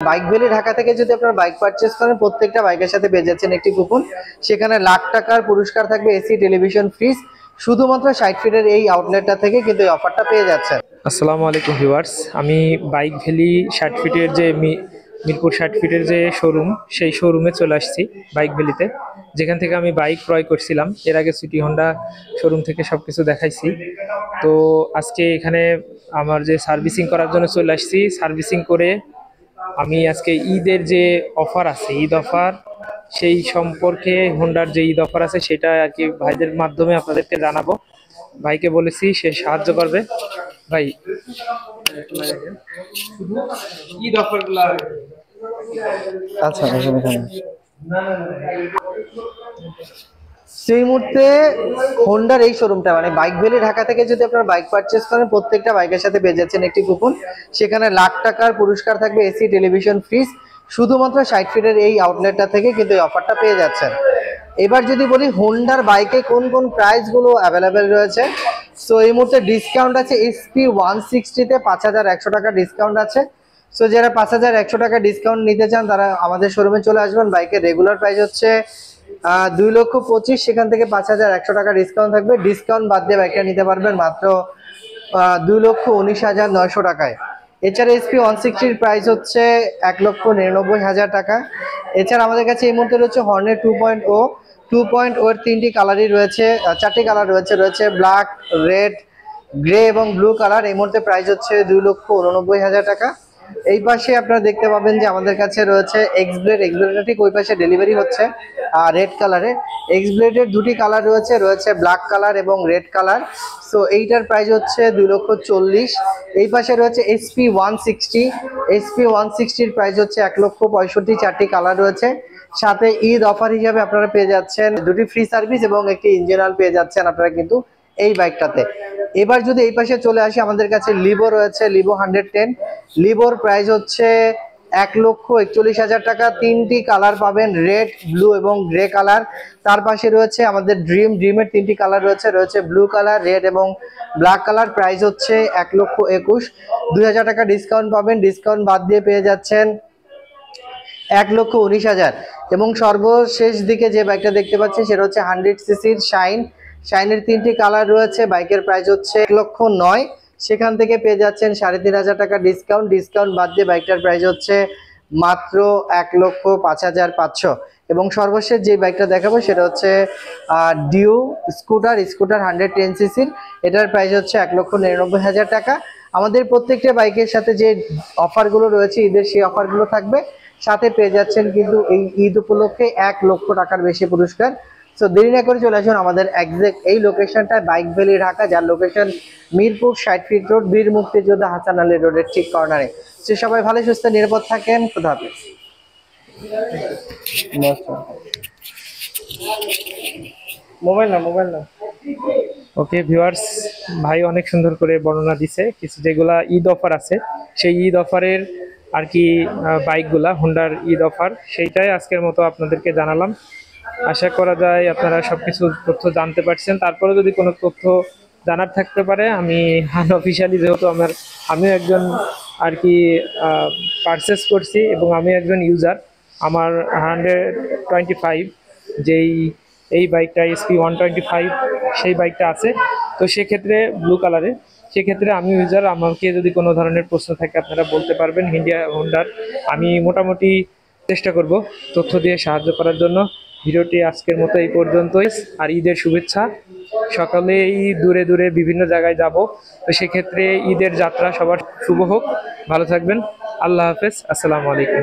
Bike valley Dhaka থেকে যদি আপনার বাইক পারচেজ করেন, প্রত্যেকটা বাইকের সাথে পেয়ে যাচ্ছেন একটি কুপন। সেখানে লাখ টাকার পুরস্কার থাকবে, এসি, টেলিভিশন, ফ্রিজ। শুধুমাত্র 60 ফিটের এই আউটলেটটা থেকে কিন্তু এই অফারটা পেয়ে যাচ্ছেন। আসসালামু আলাইকুম ভিউয়ার্স, আমি বাইক ভ্যালি 60 ফিটের যে মিরপুর 60 ফিটের যে শোরুম, সেই শোরুমে চলে আসছি বাইক ভ্যালিতে, যেখান থেকে আমি বাইক ক্রয় করছিলাম। এর আগে সিটি হন্ডা শোরুম থেকে সবকিছু দেখাইছি। তো আজকে এখানে আমার যে সার্ভিসিং করার জন্য চলে আসছি, সার্ভিসিং করে আমি আজকে ঈদের যে অফার আছে, ঈদ অফার, সেই সম্পর্কে হোন্ডার যে ঈদ অফার আছে সেটা আর কি ভাইদের মাধ্যমে আপনাদেরকে জানাবো। ভাইকে বলেছি, সে সাহায্য করবে। ভাই, ঈদ অফার গুলা। আচ্ছা, সেই মুহূর্তে হোন্ডার এই শোরুমটা মানে বাইক ভ্যালি ঢাকা থেকে যদি আপনার বাইক পারচেজ করেন, প্রত্যেকটা বাইকের সাথে পেয়ে যাচ্ছেন একটি কুপন। সেখানে লাখ টাকার পুরস্কার থাকবে, এসি, টেলিভিশন, ফ্রিজ। শুধুমাত্র 60 ফিটের এই আউটলেটটা থেকে কিন্তু এই অফারটা পেয়ে যাচ্ছেন। এবার যদি বলি হোন্ডার বাইকে কোন কোন প্রাইস গুলো অ্যাভেলেবেল রয়েছে, সো এই মুহূর্তে ডিসকাউন্ট আছে। এসপি 160 তে 5100 টাকা ডিসকাউন্ট আছে। সো যারা 5100 টাকা ডিসকাউন্ট নিতে চান তারা আমাদের শোরুমে চলে আসবেন। বাইকের রেগুলার প্রাইস হচ্ছে 2,25,000, সেখান থেকে 5100 টাকা ডিসকাউন্ট থাকবে। ডিসকাউন্ট বাদ দিয়ে বাইকটা নিতে পারবেন মাত্র 2,19,900 টাকায়। এছাড়া এসপি 160 প্রাইস হচ্ছে 1,99,000 টাকা। এছাড়া আমাদের কাছে এই মুহূর্তে রয়েছে হর্নেট 2.0 এর তিনটি কালারই রয়েছে, চারটি কালার রয়েছে ব্ল্যাক, রেড, গ্রে এবং ব্লু কালার। এই মুহূর্তে প্রাইস হচ্ছে 2,89,000 টাকা। এই পাশে আপনারা দেখতে পাবেন যে আমাদের কাছে রয়েছে এক্সব্লেডটা ঠিক ওই পাশে ডেলিভারি হচ্ছে রেড কালারে। এক্সব্লেডের দুটি কালার রয়েছে ব্ল্যাক কালার এবং রেড কালার। সো এইটার প্রাইস হচ্ছে 2,40,000। এই পাশে রয়েছে এসপি 160 প্রাইস হচ্ছে 1,65,000। চারটি কালার রয়েছে। সাথে ঈদ অফার হিসাবে আপনারা পেয়ে যাচ্ছেন দুটি ফ্রি সার্ভিস এবং একটি ইঞ্জিন অয়েল পেয়ে যাচ্ছেন আপনারা কিন্তু এই বাইকটাতে। এবার যদি এই পাশে চলে আসি, আমাদের কাছে লিভো রয়েছে, লিভো 110। লিভোর প্রাইস হচ্ছে 1,41,000 টাকা। তিনটি কালার পাবেন, রেড, ব্লু এবং গ্রে কালার। তার পাশে রয়েছে আমাদের ড্রিমের তিনটি কালার রয়েছে ব্লু কালার, রেড এবং ব্ল্যাক কালার। প্রাইস হচ্ছে 1,21,000। 2,000 টাকা ডিসকাউন্ট পাবেন। ডিসকাউন্ট বাদ দিয়ে পেয়ে যাচ্ছেন 1,19,000। এবং সর্বশেষ দিকে যে বাইকটা দেখতে পাচ্ছেন সেটা হচ্ছে 100 সিসির শাইনের তিনটি কালার রয়েছে। বাইকের প্রাইস হচ্ছে 1,09,000, সেখান থেকে পেয়ে যাচ্ছেন 3,500 টাকা ডিসকাউন্ট বাদ দিয়ে বাইকটার প্রাইস হচ্ছে মাত্র 1,05,500। এবং সর্বশেষ যে বাইকটা দেখাবো সেটা হচ্ছে ডিউ স্কুটার 110 সিসির। এটার প্রাইস হচ্ছে 1,99,000 টাকা। আমাদের প্রত্যেকটা বাইকের সাথে যে অফারগুলো রয়েছে ঈদের, সেই অফারগুলো থাকবে। সাথে পেয়ে যাচ্ছেন কিন্তু এই ঈদ উপলক্ষে 1,00,000 টাকার বেশি পুরস্কার। সো দেরি না করে চলে আসুন আমাদের এক্সাক্ট এই লোকেশনটা, বাইক ভ্যালি ঢাকা, যার লোকেশন মিরপুর 60 ফিট রোড, বীর মুক্তিযোদ্ধা হাসান আলী রোডের ঠিক কর্নারে। সে সবাই ভালো সুস্থ নিরাপদ থাকেন। খোদা হাফেজ। মোবাইল না। ওকে ভিউয়ার্স, ভাই অনেক সুন্দর করে বর্ণনা দিছে কিছু যেগুলা ঈদ অফার আছে, সেই ঈদ অফারের আর কি বাইকগুলা, হোন্ডার ঈদ অফার, সেইটাই আজকের মতো আপনাদেরকে জানালাম। আশা করা যায় আপনারা সবকিছু তথ্য জানতে পারছেন। তারপরে যদি কোনো তথ্য জানার থাকতে পারে, আমি আনঅফিশিয়ালি, যেহেতু আমিও একজন আর কি পারচেস করছি এবং আমি একজন ইউজার, আমার 125 যেই এই বাইকটা এসপি 125 সেই বাইকটা আছে। তো সেক্ষেত্রে ব্লু কালারে, সেক্ষেত্রে আমি ইউজার, আমাকে যদি কোনো ধরনের প্রশ্ন থাকে আপনারা বলতে পারবেন হোন্ডার। আমি মোটামুটি চেষ্টা করব তথ্য দিয়ে সাহায্য করার জন্য। ভিডিওটি আজকের মতো এই পর্যন্তই। আর ঈদের শুভেচ্ছা। সকালেই দূরে দূরে বিভিন্ন জায়গায় যাব, তো সেক্ষেত্রে ঈদের যাত্রা সবার শুভ হোক। ভালো থাকবেন। আল্লাহ হাফেজ। আসসালামু আলাইকুম।